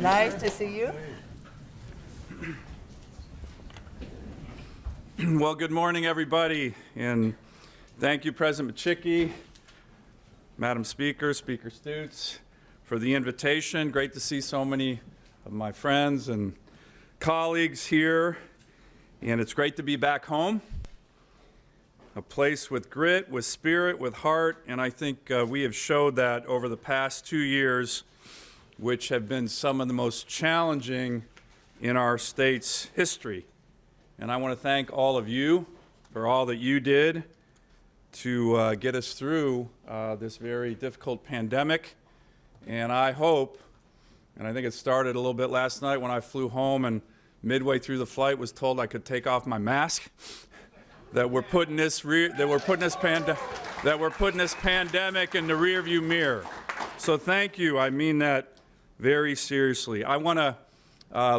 Nice to see you. Well, good morning, everybody, and thank you, President Machicki, Madam Speaker, Speaker Stutes, for the invitation. Great to see so many of my friends and colleagues here, and it's great to be back home, a place with grit, with spirit, with heart, and I think we have showed that over the past 2 years, which have been some of the most challenging in our state's history. And I want to thank all of you for all that you did to get us through this very difficult pandemic. And I hope, and I think it started a little bit last night when I flew home and midway through the flight was told I could take off my mask, that we're putting this pandemic in the rearview mirror. So thank you. I mean that very seriously. I want to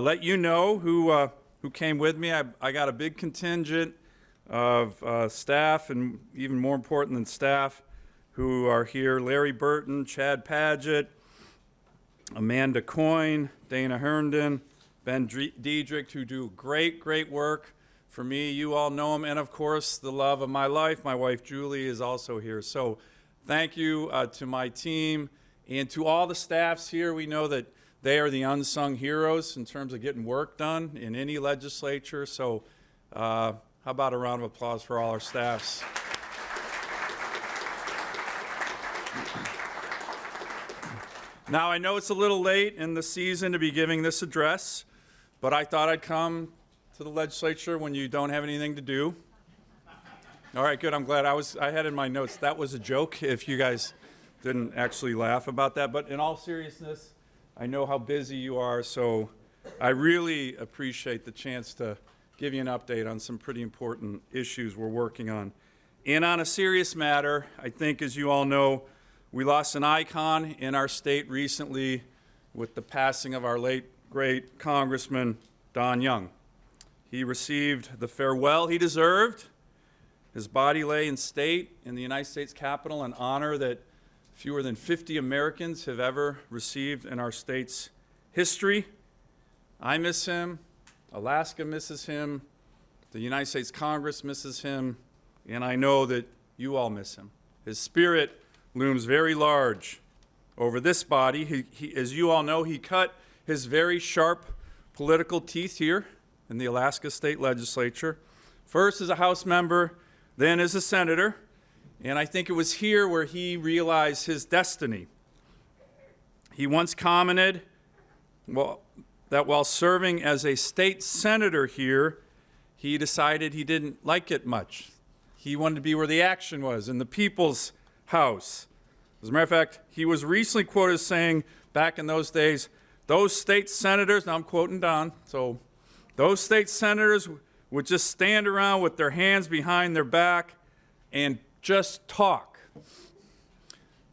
let you know who came with me. I got a big contingent of staff, and even more important than staff, who are here. Larry Burton, Chad Padgett, Amanda Coyne, Dana Herndon, Ben Diedrich, who do great work for me. You all know them. And of course, the love of my life, my wife Julie, is also here. So thank you to my team and to all the staffs here. We know that they are the unsung heroes in terms of getting work done in any legislature. So how about a round of applause for all our staffs? Now, I know it's a little late in the season to be giving this address, but I thought I'd come to the legislature when you don't have anything to do. All right, good. I'm glad. I had in my notes that was a joke, if you guys didn't actually laugh about that. But in all seriousness, I know how busy you are, so I really appreciate the chance to give you an update on some pretty important issues we're working on. And on a serious matter, I think, as you all know, we lost an icon in our state recently with the passing of our late, great Congressman Don Young. He received the farewell he deserved. His body lay in state in the United States Capitol, an honor that fewer than 50 Americans have ever received in our state's history. I miss him. Alaska misses him. The United States Congress misses him. And I know that you all miss him. His spirit looms very large over this body. As you all know, he cut his very sharp political teeth here in the Alaska State Legislature, first as a House member, then as a senator. And I think it was here where he realized his destiny. He once commented that while serving as a state senator here, he decided he didn't like it much. He wanted to be where the action was, in the people's house. As a matter of fact, he was recently quoted as saying, back in those days, those state senators, now I'm quoting Don, so those state senators would just stand around with their hands behind their back and just talk.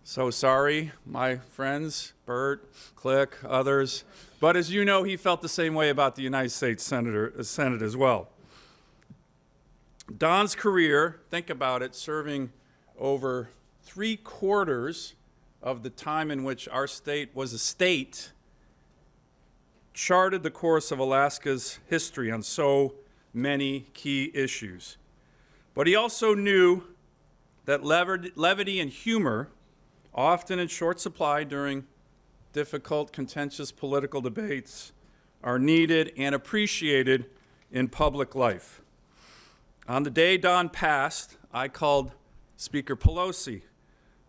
So sorry, my friends, Bert, Click, others. But as you know, he felt the same way about the United States Senate as well. Don's career, think about it, serving over 3/4 of the time in which our state was a state, charted the course of Alaska's history on so many key issues. But he also knew that levity and humor, often in short supply during difficult, contentious political debates, are needed and appreciated in public life. On the day Don passed, I called Speaker Pelosi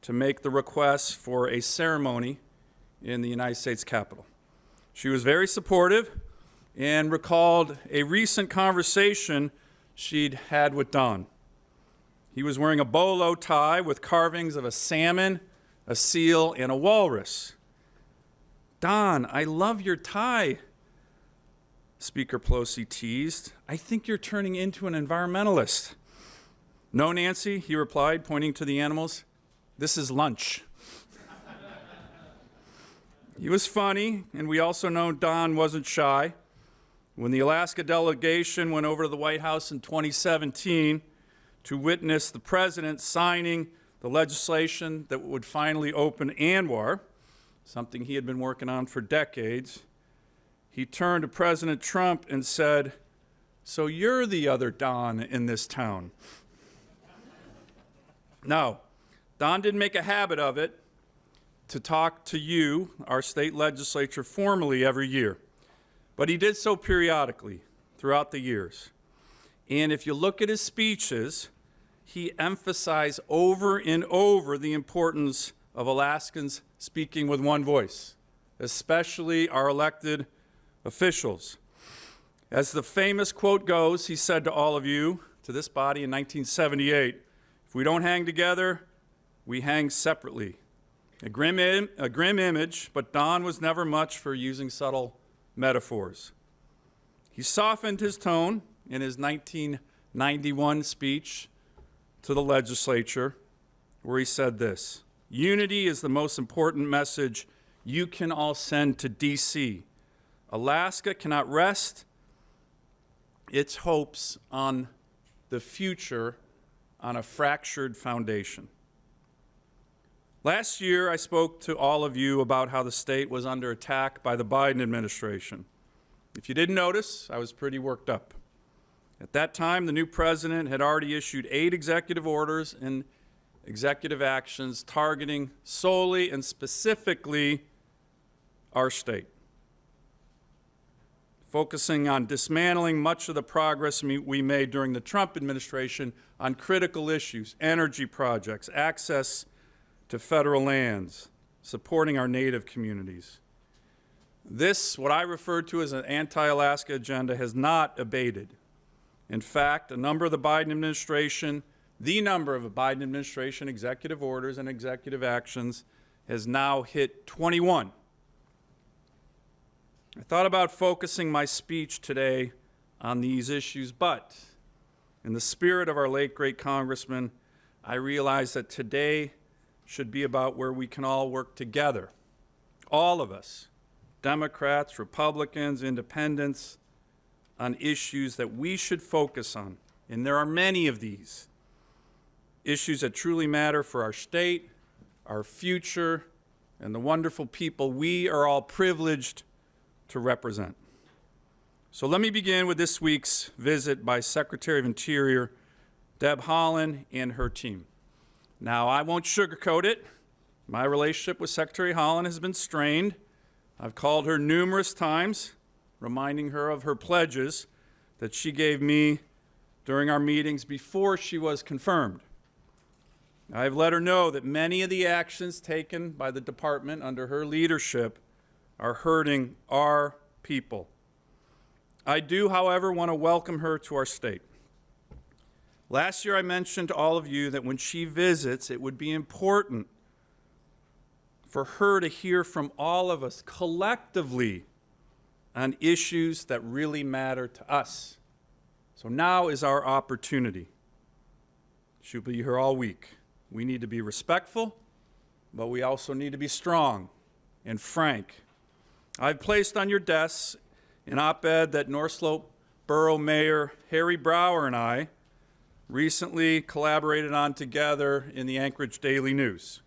to make the request for a ceremony in the United States Capitol. She was very supportive and recalled a recent conversation she'd had with Don. He was wearing a bolo tie with carvings of a salmon, a seal, and a walrus. Don, I love your tie, Speaker Pelosi teased. I think you're turning into an environmentalist. No, Nancy, he replied, pointing to the animals. This is lunch. He was funny, and we also know Don wasn't shy. When the Alaska delegation went over to the White House in 2017 to witness the president signing the legislation that would finally open ANWR, something he had been working on for decades, he turned to President Trump and said, "So you're the other Don in this town." Now, Don didn't make a habit of it to talk to you, our state legislature, formally every year, but he did so periodically throughout the years. And if you look at his speeches, he emphasized over and over the importance of Alaskans speaking with one voice, especially our elected officials. As the famous quote goes, he said to all of you, to this body in 1978, "If we don't hang together, we hang separately." A grim image, but Don was never much for using subtle metaphors. He softened his tone in his 1991 speech to the legislature, where he said this: "Unity is the most important message you can all send to D.C. Alaska cannot rest its hopes on the future on a fractured foundation." Last year, I spoke to all of you about how the state was under attack by the Biden administration. If you didn't notice, I was pretty worked up. At that time, the new president had already issued 8 executive orders and executive actions targeting solely and specifically our state, focusing on dismantling much of the progress we made during the Trump administration on critical issues, energy projects, access to federal lands, supporting our Native communities. This, what I refer to as an anti-Alaska agenda, has not abated. In fact, the number of the Biden administration executive orders and executive actions has now hit 21. I thought about focusing my speech today on these issues, but in the spirit of our late great congressman, I realized that today should be about where we can all work together, all of us, Democrats, Republicans, independents, on issues that we should focus on. And there are many of these issues that truly matter for our state, our future, and the wonderful people we are all privileged to represent. So let me begin with this week's visit by Secretary of Interior Deb Haaland and her team. Now, I won't sugarcoat it. My relationship with Secretary Haaland has been strained. I've called her numerous times, reminding her of her pledges that she gave me during our meetings before she was confirmed. I've let her know that many of the actions taken by the department under her leadership are hurting our people. I do, however, want to welcome her to our state. Last year, I mentioned to all of you that when she visits, it would be important for her to hear from all of us collectively on issues that really matter to us. So now is our opportunity. She'll be here all week. We need to be respectful, but we also need to be strong and frank. I've placed on your desks an op-ed that North Slope Borough Mayor Harry Brower and I recently collaborated on together in the Anchorage Daily News.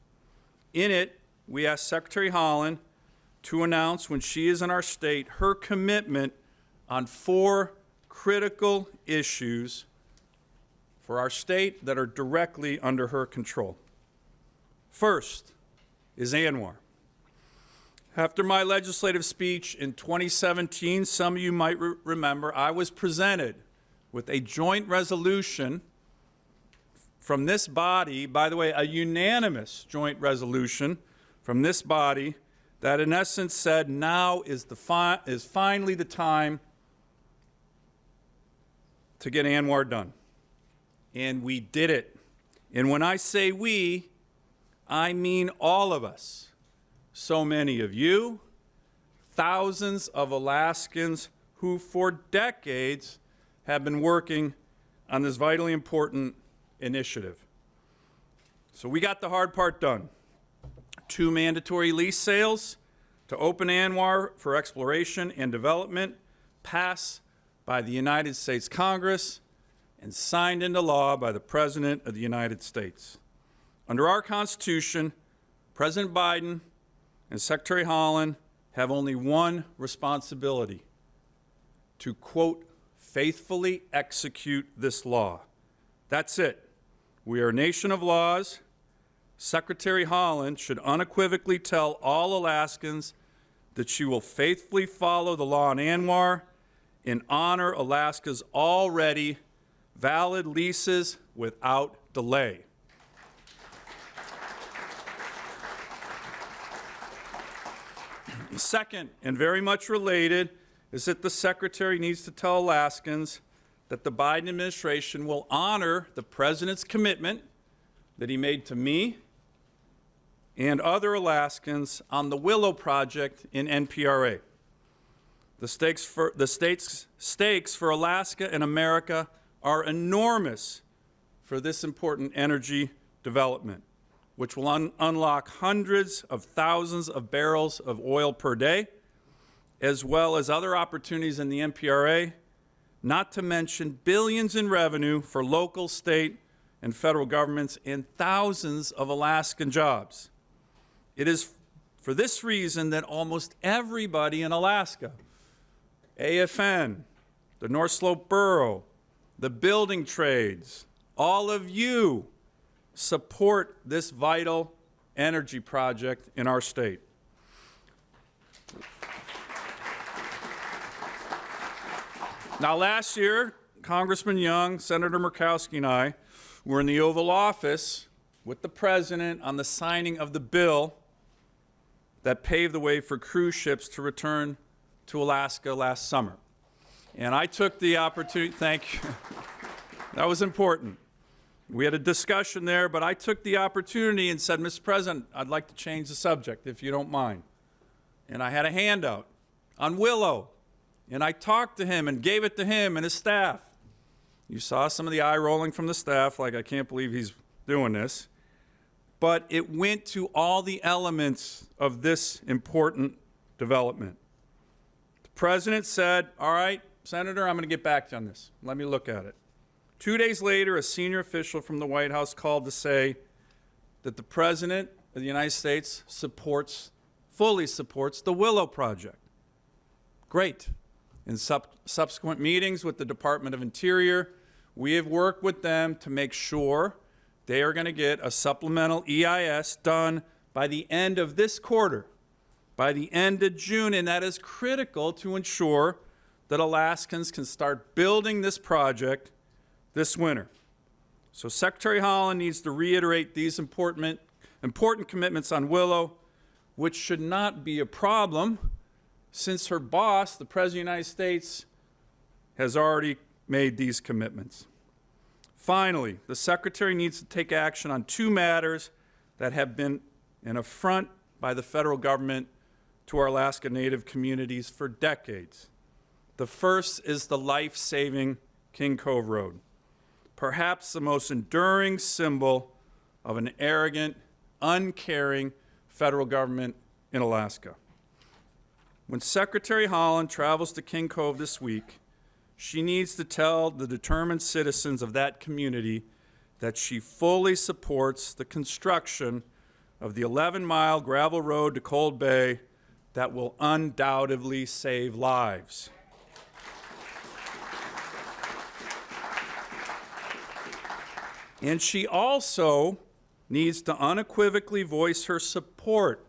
In it, we asked Secretary Haaland to announce when she is in our state her commitment on 4 critical issues for our state that are directly under her control. First is ANWR. After my legislative speech in 2017, some of you might remember, I was presented with a joint resolution from this body, by the way, a unanimous joint resolution from this body that in essence said now is finally the time to get ANWR done. And we did it. And when I say we, I mean all of us. So many of you, thousands of Alaskans who for decades have been working on this vitally important initiative. So we got the hard part done. 2 mandatory lease sales to open ANWR for exploration and development passed by the United States Congress and signed into law by the President of the United States. Under our Constitution, President Biden and Secretary Haaland have only one responsibility: to, quote, faithfully execute this law. That's it. We are a nation of laws. Secretary Haaland should unequivocally tell all Alaskans that she will faithfully follow the law on ANWR and honor Alaska's already valid leases without delay. Second, and very much related, is that the Secretary needs to tell Alaskans that the Biden administration will honor the President's commitment that he made to me and other Alaskans on the Willow Project in NPRA. The stakes for Alaska and America are enormous for this important energy development, which will unlock hundreds of thousands of barrels of oil per day, as well as other opportunities in the NPRA, not to mention billions in revenue for local, state, and federal governments and thousands of Alaskan jobs. It is for this reason that almost everybody in Alaska, AFN, the North Slope Borough, the building trades, all of you support this vital energy project in our state. Now, last year, Congressman Young, Senator Murkowski, and I were in the Oval Office with the President on the signing of the bill that paved the way for cruise ships to return to Alaska last summer. And I took the opportunity, thank you, that was important. We had a discussion there, but I took the opportunity and said, Mr. President, I'd like to change the subject, if you don't mind. And I had a handout on Willow, and I talked to him and gave it to him and his staff. You saw some of the eye rolling from the staff, like, I can't believe he's doing this. But it went to all the elements of this important development. The President said, all right, Senator, I'm going to get back to you on this. Let me look at it. 2 days later, a senior official from the White House called to say that the President of the United States fully supports the Willow Project. Great. In subsequent meetings with the Department of Interior, we have worked with them to make sure they are going to get a supplemental EIS done by the end of this quarter, by the end of June, and that is critical to ensure that Alaskans can start building this project this winter. So Secretary Haaland needs to reiterate these important commitments on Willow, which should not be a problem since her boss, the President of the United States, has already made these commitments. Finally, the Secretary needs to take action on two matters that have been an affront by the federal government to our Alaska Native communities for decades. The first is the life-saving King Cove Road, perhaps the most enduring symbol of an arrogant, uncaring federal government in Alaska. When Secretary Haaland travels to King Cove this week, she needs to tell the determined citizens of that community that she fully supports the construction of the 11-mile gravel road to Cold Bay that will undoubtedly save lives. And she also needs to unequivocally voice her support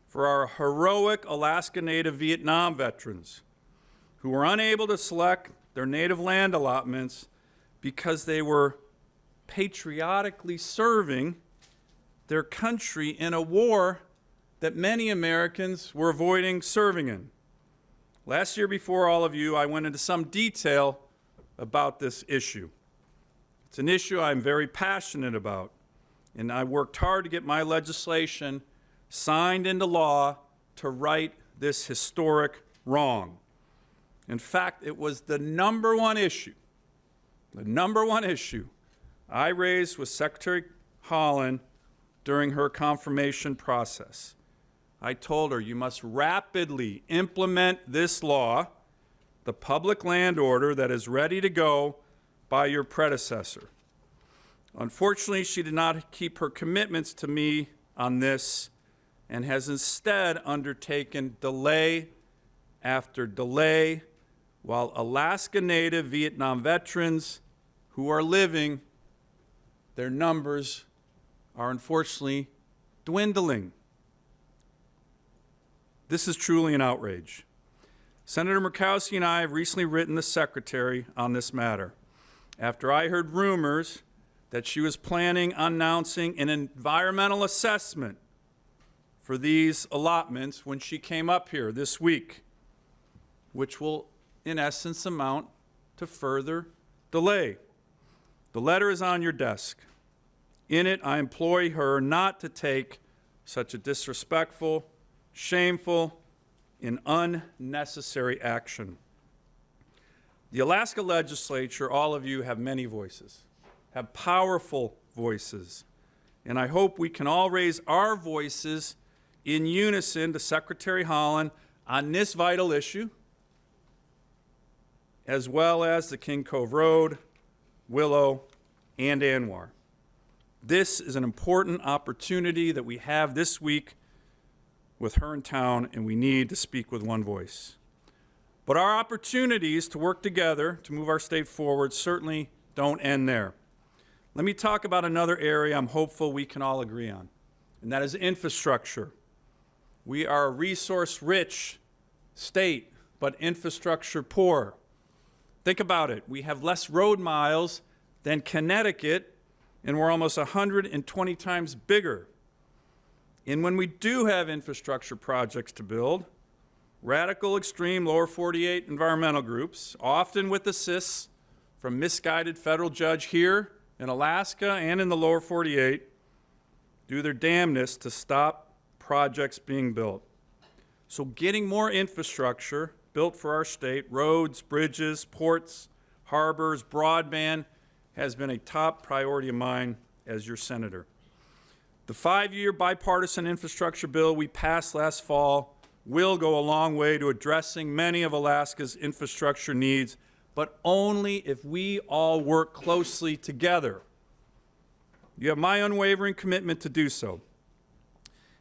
for our heroic Alaska Native Vietnam veterans who were unable to select their native land allotments because they were patriotically serving their country in a war that many Americans were avoiding serving in. Last year, before all of you, I went into some detail about this issue. It's an issue I'm very passionate about, and I worked hard to get my legislation signed into law to right this historic wrong. In fact, it was the number one issue I raised with Secretary Haaland during her confirmation process. I told her, you must rapidly implement this law, the public land order that is ready to go by your predecessor. Unfortunately, she did not keep her commitments to me on this, and has instead undertaken delay after delay, while Alaska Native Vietnam veterans who are living, their numbers are unfortunately dwindling. This is truly an outrage. Senator Murkowski and I have recently written the Secretary on this matter after I heard rumors that she was planning on announcing an environmental assessment for these allotments when she came up here this week, which will, in essence, amount to further delay. The letter is on your desk. In it, I implore her not to take such a disrespectful, shameful, and unnecessary action. The Alaska Legislature, all of you have many voices, have powerful voices, and I hope we can all raise our voices in unison to Secretary Holland on this vital issue, as well as the King Cove Road, Willow, and Anwar. This is an important opportunity that we have this week with her in town, and we need to speak with one voice. But our opportunities to work together to move our state forward certainly don't end there. Let me talk about another area I'm hopeful we can all agree on, and that is infrastructure. We are a resource-rich state, but infrastructure poor. Think about it. We have less road miles than Connecticut, and we're almost 120 times bigger. And when we do have infrastructure projects to build, radical, extreme, lower 48 environmental groups, often with assists from misguided federal judge here in Alaska and in the lower 48, do their damnedest to stop projects being built. So getting more infrastructure built for our state, roads, bridges, ports, harbors, broadband, has been a top priority of mine as your senator. The 5-year bipartisan infrastructure bill we passed last fall will go a long way to addressing many of Alaska's infrastructure needs, but only if we all work closely together. You have my unwavering commitment to do so.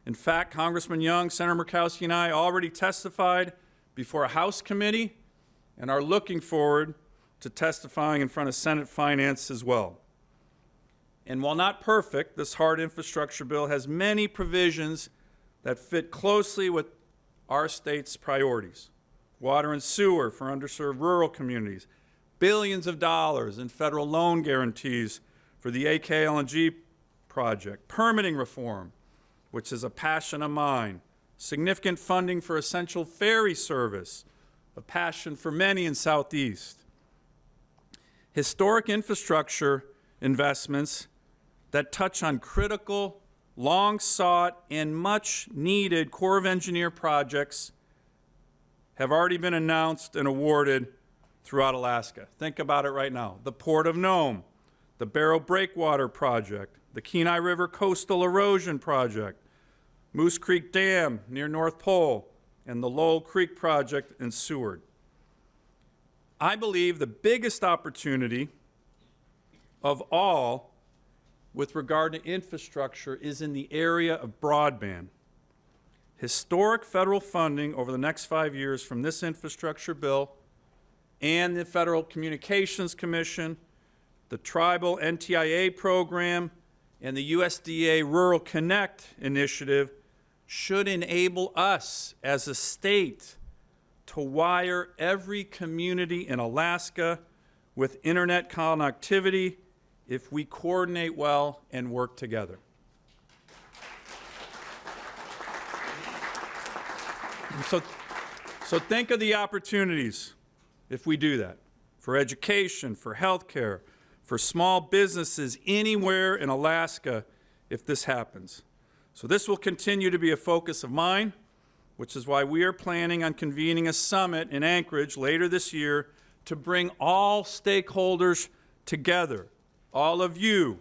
In fact, Congressman Young, Senator Murkowski, and I already testified before a House committee and are looking forward to testifying in front of Senate Finance as well. And while not perfect, this hard infrastructure bill has many provisions that fit closely with our state's priorities. Water and sewer for underserved rural communities, billions of dollars in federal loan guarantees for the AK LNG project, permitting reform, which is a passion of mine, significant funding for essential ferry service, a passion for many in Southeast, historic infrastructure investments that touch on critical, long-sought, and much-needed Corps of Engineer projects have already been announced and awarded throughout Alaska. Think about it right now. The Port of Nome, the Barrow Breakwater Project, the Kenai River Coastal Erosion Project, Moose Creek Dam near North Pole, and the Lowell Creek Project in Seward. I believe the biggest opportunity of all with regard to infrastructure is in the area of broadband. Historic federal funding over the next 5 years from this infrastructure bill and the Federal Communications Commission, the Tribal NTIA program, and the USDA Rural Connect initiative should enable us as a state to wire every community in Alaska with internet connectivity if we coordinate well and work together. So think of the opportunities if we do that, for education, for healthcare, for small businesses anywhere in Alaska if this happens. So this will continue to be a focus of mine, which is why we are planning on convening a summit in Anchorage later this year to bring all stakeholders together. All of you,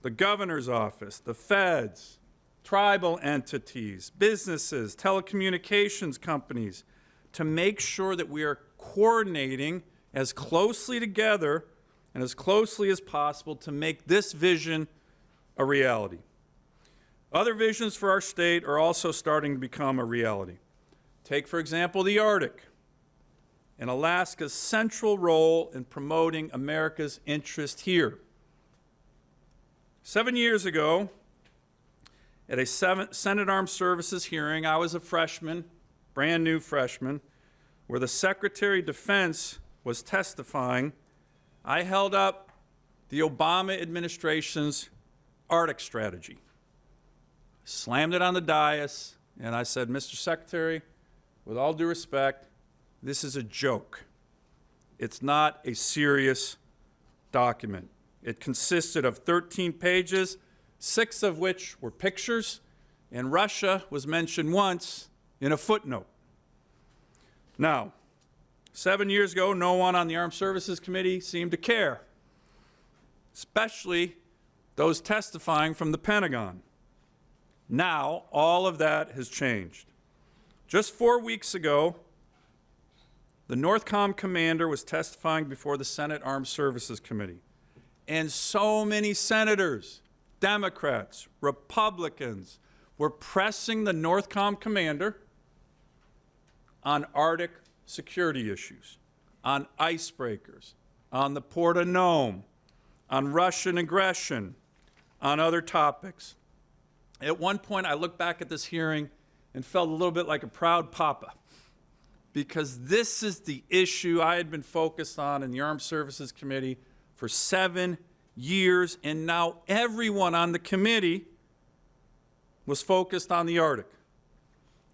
the governor's office, the feds, tribal entities, businesses, telecommunications companies, to make sure that we are coordinating as closely together and as closely as possible to make this vision a reality. Other visions for our state are also starting to become a reality. Take, for example, the Arctic and Alaska's central role in promoting America's interest here. 7 years ago, at a Senate Armed Services hearing, I was a freshman, brand new freshman, where the Secretary of Defense was testifying. I held up the Obama administration's Arctic strategy, slammed it on the dais, and I said, Mr. Secretary, with all due respect, this is a joke. It's not a serious document. It consisted of 13 pages, 6 of which were pictures, and Russia was mentioned once in a footnote. Now, 7 years ago, no one on the Armed Services Committee seemed to care, especially those testifying from the Pentagon. Now, all of that has changed. Just 4 weeks ago, the NORTHCOM commander was testifying before the Senate Armed Services Committee. And so many senators, Democrats, Republicans, were pressing the NORTHCOM commander on Arctic security issues, on icebreakers, on the Port of Nome, on Russian aggression, on other topics. At one point, I looked back at this hearing and felt a little bit like a proud papa, because this is the issue I had been focused on in the Armed Services Committee for 7 years, and now everyone on the committee was focused on the Arctic,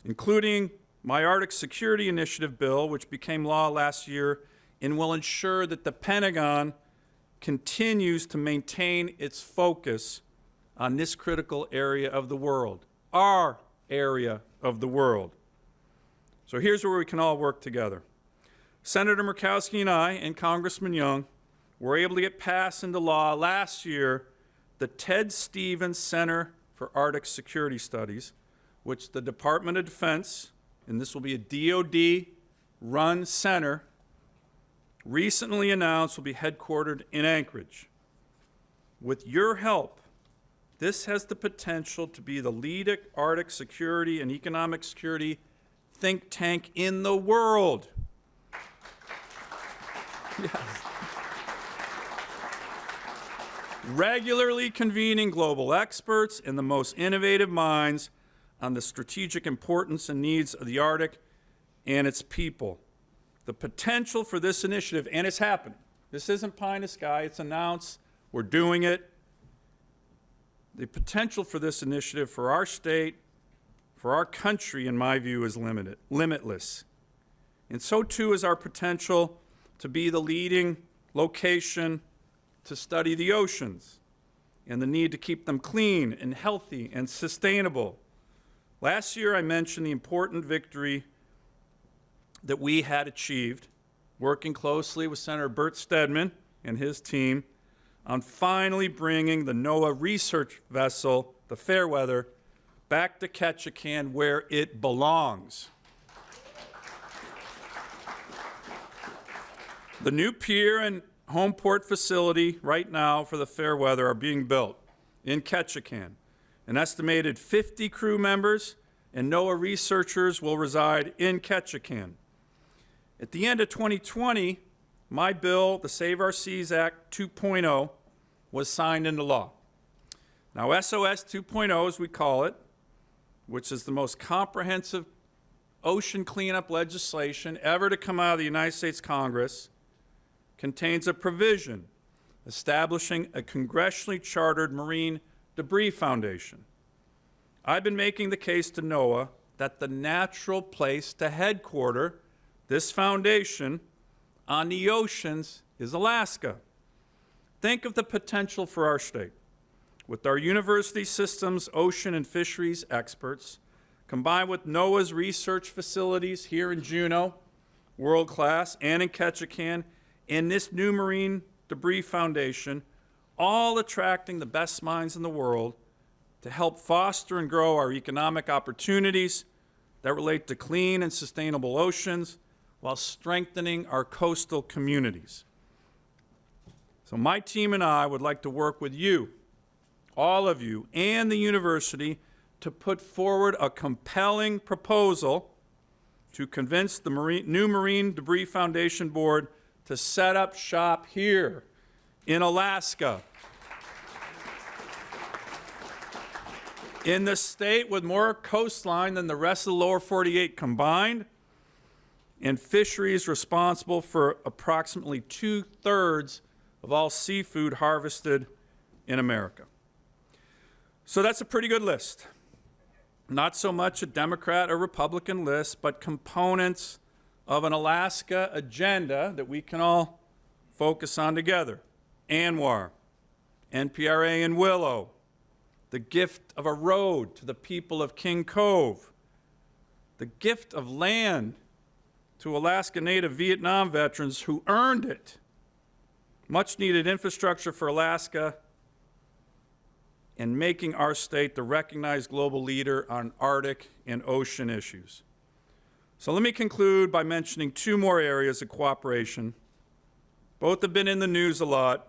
including my Arctic Security Initiative bill, which became law last year and will ensure that the Pentagon continues to maintain its focus on this critical area of the world, our area of the world. So here's where we can all work together. Senator Murkowski and I and Congressman Young were able to get passed into law last year the Ted Stevens Center for Arctic Security Studies, which the Department of Defense, and this will be a DoD-run center, recently announced will be headquartered in Anchorage. With your help, this has the potential to be the leading Arctic security and economic security think tank in the world. Yes. Regularly convening global experts and the most innovative minds on the strategic importance and needs of the Arctic and its people. The potential for this initiative, and it's happening. This isn't pie in the sky, it's announced, we're doing it. The potential for this initiative for our state, for our country, in my view, is limitless. And so too is our potential to be the leading location to study the oceans and the need to keep them clean and healthy and sustainable. Last year, I mentioned the important victory that we had achieved, working closely with Senator Bert Stedman and his team on finally bringing the NOAA research vessel, the Fairweather, back to Ketchikan where it belongs. The new pier and home port facility right now for the Fairweather are being built in Ketchikan. An estimated 50 crew members and NOAA researchers will reside in Ketchikan. At the end of 2020, my bill, the Save Our Seas Act 2.0, was signed into law. Now, SOS 2.0, as we call it, which is the most comprehensive ocean cleanup legislation ever to come out of the United States Congress, contains a provision establishing a congressionally chartered Marine Debris Foundation. I've been making the case to NOAA that the natural place to headquarter this foundation on the oceans is Alaska. Think of the potential for our state. With our university system's ocean and fisheries experts, combined with NOAA's research facilities here in Juneau, world-class, and in Ketchikan, and this new Marine Debris Foundation, all attracting the best minds in the world to help foster and grow our economic opportunities that relate to clean and sustainable oceans while strengthening our coastal communities. So my team and I would like to work with you, all of you, and the university to put forward a compelling proposal to convince the new Marine Debris Foundation Board to set up shop here in Alaska, in the state with more coastline than the rest of the lower 48 combined, and fisheries responsible for approximately 2/3 of all seafood harvested in America. So that's a pretty good list. Not so much a Democrat or Republican list, but components of an Alaska agenda that we can all focus on together. ANWR, NPRA in Willow, the gift of a road to the people of King Cove, the gift of land to Alaska Native Vietnam veterans who earned it, much needed infrastructure for Alaska, and making our state the recognized global leader on Arctic and ocean issues. So let me conclude by mentioning two more areas of cooperation. Both have been in the news a lot.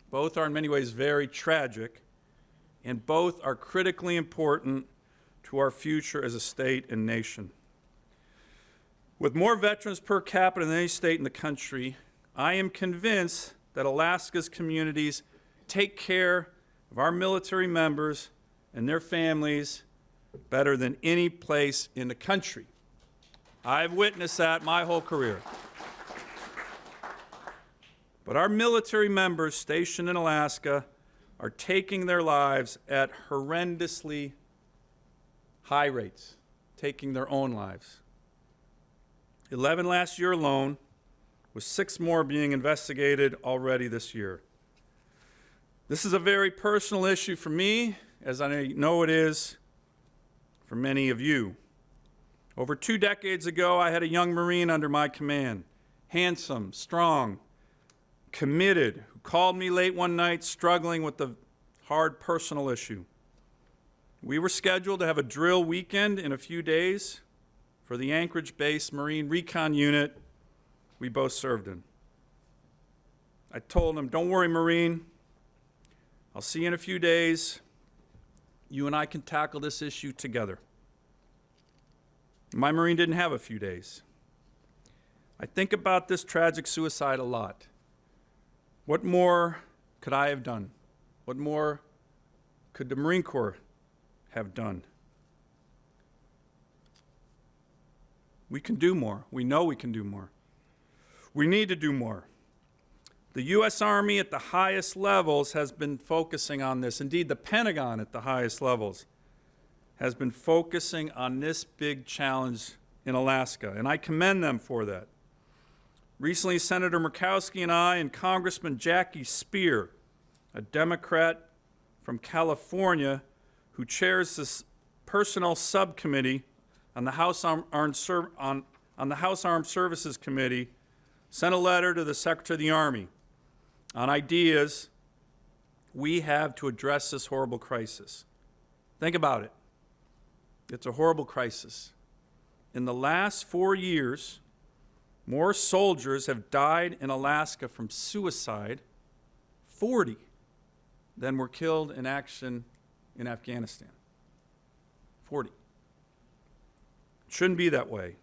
Both are in many ways very tragic, and both are critically important to our future as a state and nation. With more veterans per capita than any state in the country, I am convinced that Alaska's communities take care of our military members and their families better than any place in the country. I've witnessed that my whole career. But our military members stationed in Alaska are taking their lives at horrendously high rates, taking their own lives. 11 last year alone, with 6 more being investigated already this year. This is a very personal issue for me, as I know it is for many of you. Over 2 decades ago, I had a young Marine under my command, handsome, strong, committed, who called me late one night struggling with a hard personal issue. We were scheduled to have a drill weekend in a few days for the Anchorage-based Marine Recon Unit we both served in. I told him, "Don't worry, Marine. I'll see you in a few days. You and I can tackle this issue together." My Marine didn't have a few days. I think about this tragic suicide a lot. What more could I have done? What more could the Marine Corps have done? We can do more. We know we can do more. We need to do more. The U.S. Army at the highest levels has been focusing on this. Indeed, the Pentagon at the highest levels has been focusing on this big challenge in Alaska, and I commend them for that. Recently, Senator Murkowski and I and Congressman Jackie Speer, a Democrat from California who chairs this personnel subcommittee on the House Armed Services Committee, sent a letter to the Secretary of the Army on ideas we have to address this horrible crisis. Think about it. It's a horrible crisis. In the last 4 years, more soldiers have died in Alaska from suicide, 40, than were killed in action in Afghanistan. 40. It shouldn't be that way.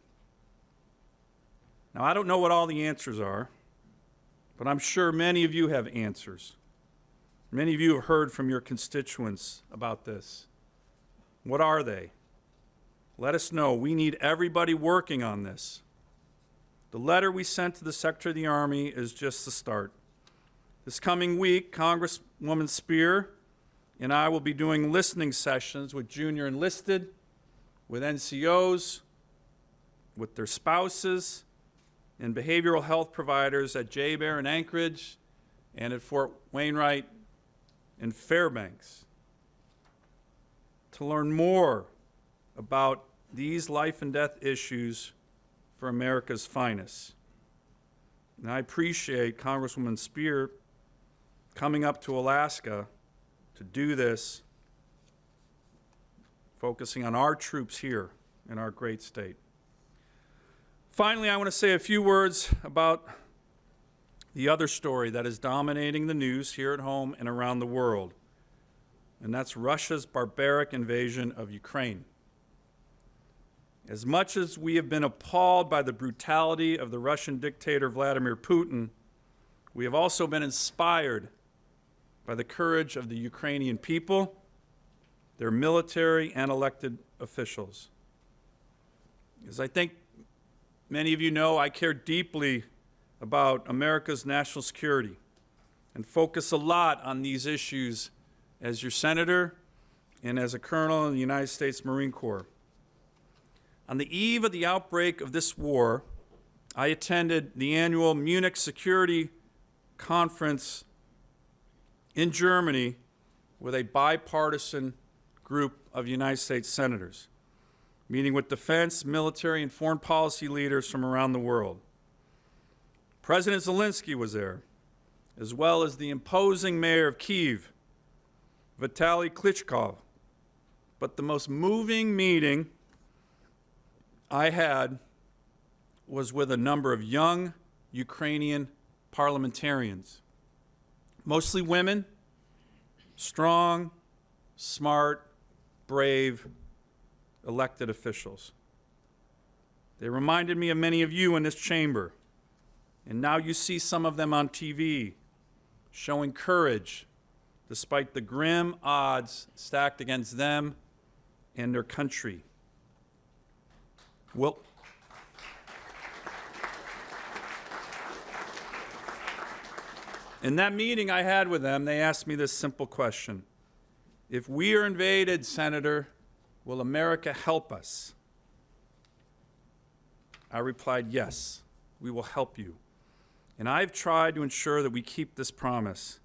Now, I don't know what all the answers are, but I'm sure many of you have answers. Many of you have heard from your constituents about this. What are they? Let us know. We need everybody working on this. The letter we sent to the Secretary of the Army is just the start. This coming week, Congresswoman Speer and I will be doing listening sessions with junior enlisted, with NCOs, with their spouses, and behavioral health providers at JBER in Anchorage and at Fort Wainwright in Fairbanks to learn more about these life and death issues for America's finest. And I appreciate Congresswoman Speer coming up to Alaska to do this, focusing on our troops here in our great state. Finally, I want to say a few words about the other story that is dominating the news here at home and around the world. and that's Russia's barbaric invasion of Ukraine. As much as we have been appalled by the brutality of the Russian dictator Vladimir Putin, we have also been inspired by the courage of the Ukrainian people, their military, and elected officials. As I think many of you know, I care deeply about America's national security and focus a lot on these issues as your senator and as a colonel in the United States Marine Corps. On the eve of the outbreak of this war, I attended the annual Munich Security Conference in Germany with a bipartisan group of United States senators, meeting with defense, military, and foreign policy leaders from around the world. President Zelensky was there, as well as the imposing mayor of Kyiv, Vitaly Klitschko. But the most moving meeting I had was with a number of young Ukrainian parliamentarians, mostly women, strong, smart, brave, elected officials. They reminded me of many of you in this chamber, and now you see some of them on TV showing courage despite the grim odds stacked against them and their country. Well, in that meeting I had with them, they asked me this simple question. If we are invaded, Senator, will America help us? I replied, yes, we will help you. And I've tried to ensure that we keep this promise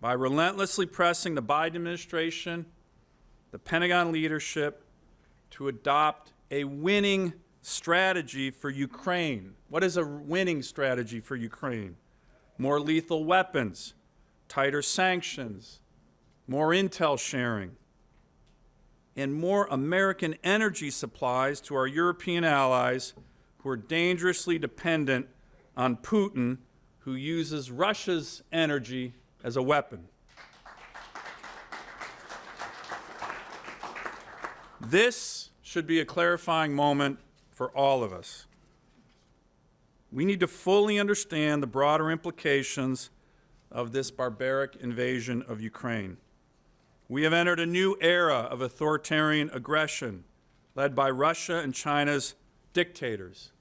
by relentlessly pressing the Biden administration, the Pentagon leadership, to adopt a winning strategy for Ukraine. What is a winning strategy for Ukraine? More lethal weapons, tighter sanctions, more intel sharing, and more American energy supplies to our European allies who are dangerously dependent on Putin, who uses Russia's energy as a weapon. This should be a clarifying moment for all of us. We need to fully understand the broader implications of this barbaric invasion of Ukraine. We have entered a new era of authoritarian aggression led by Russia and China's dictators,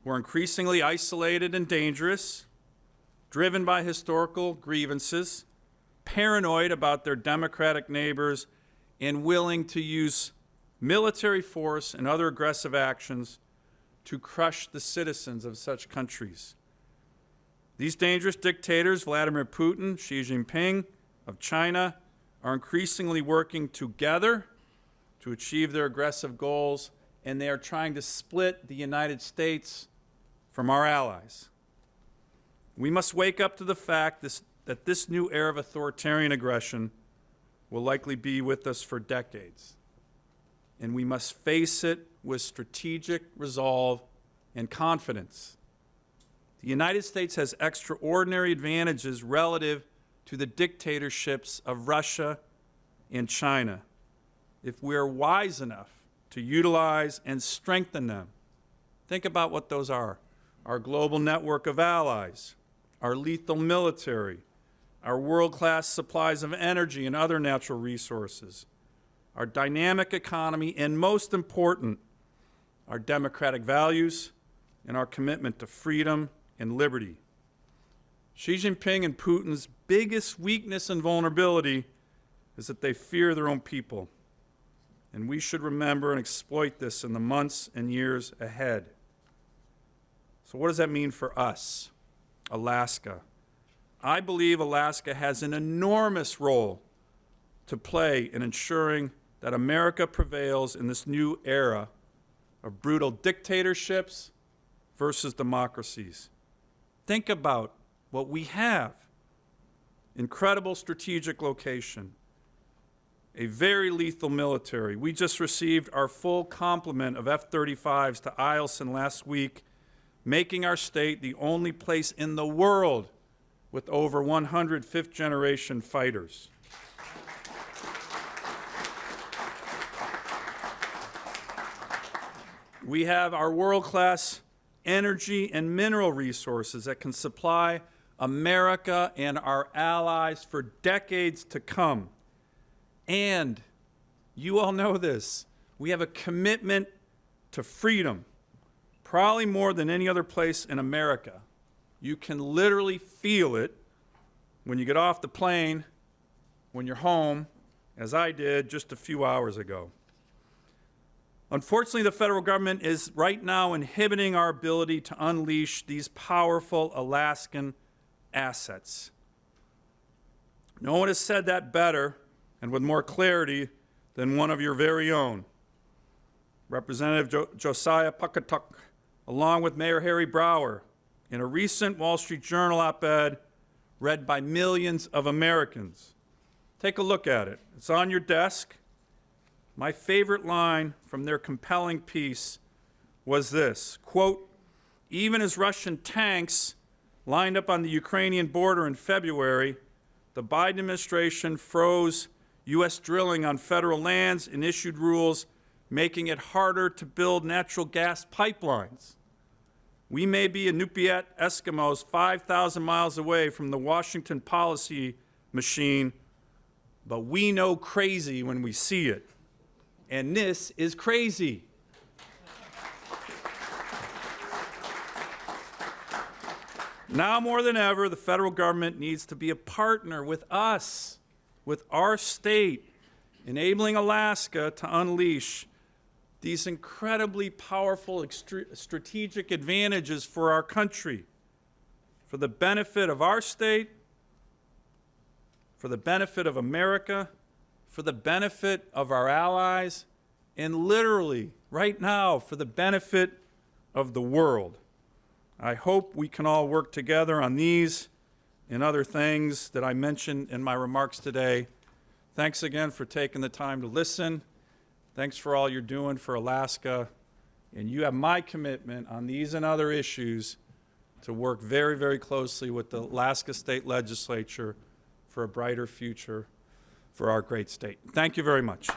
who are increasingly isolated and dangerous, driven by historical grievances, paranoid about their democratic neighbors, and willing to use military force and other aggressive actions to crush the citizens of such countries. These dangerous dictators, Vladimir Putin, Xi Jinping of China, are increasingly working together to achieve their aggressive goals, and they are trying to split the United States from our allies. We must wake up to the fact that this new era of authoritarian aggression will likely be with us for decades. And we must face it with strategic resolve and confidence. The United States has extraordinary advantages relative to the dictatorships of Russia and China if we are wise enough to utilize and strengthen them. Think about what those are. Our global network of allies, our lethal military, our world-class supplies of energy and other natural resources, our dynamic economy, and most important, our democratic values and our commitment to freedom and liberty. Xi Jinping and Putin's biggest weakness and vulnerability is that they fear their own people. And we should remember and exploit this in the months and years ahead. So what does that mean for us, Alaska? I believe Alaska has an enormous role to play in ensuring that America prevails in this new era of brutal dictatorships versus democracies. Think about what we have. Incredible strategic location, a very lethal military. We just received our full complement of F-35s to Eielson last week, making our state the only place in the world with over 100 fifth-generation fighters. We have our world-class energy and mineral resources that can supply America and our allies for decades to come. And you all know this, we have a commitment to freedom, probably more than any other place in America. You can literally feel it when you get off the plane, when you're home, as I did just a few hours ago. Unfortunately, the federal government is right now inhibiting our ability to unleash these powerful Alaskan assets. No one has said that better and with more clarity than one of your very own. Representative Josiah Puckatuk, along with Mayor Harry Brower, in a recent Wall Street Journal op-ed read by millions of Americans. Take a look at it. It's on your desk. My favorite line from their compelling piece was this, quote, "Even as Russian tanks lined up on the Ukrainian border in February, the Biden administration froze U.S. drilling on federal lands and issued rules making it harder to build natural gas pipelines. We may be Inupiat Eskimos 5,000 miles away from the Washington policy machine, but we know crazy when we see it. And this is crazy." Now more than ever, the federal government needs to be a partner with us, with our state, enabling Alaska to unleash these incredibly powerful strategic advantages for our country, for the benefit of our state, for the benefit of America, for the benefit of our allies, and literally, right now, for the benefit of the world. I hope we can all work together on these and other things that I mentioned in my remarks today. Thanks again for taking the time to listen. Thanks for all you're doing for Alaska. And you have my commitment on these and other issues to work very, very closely with the Alaska State Legislature for a brighter future for our great state. Thank you very much.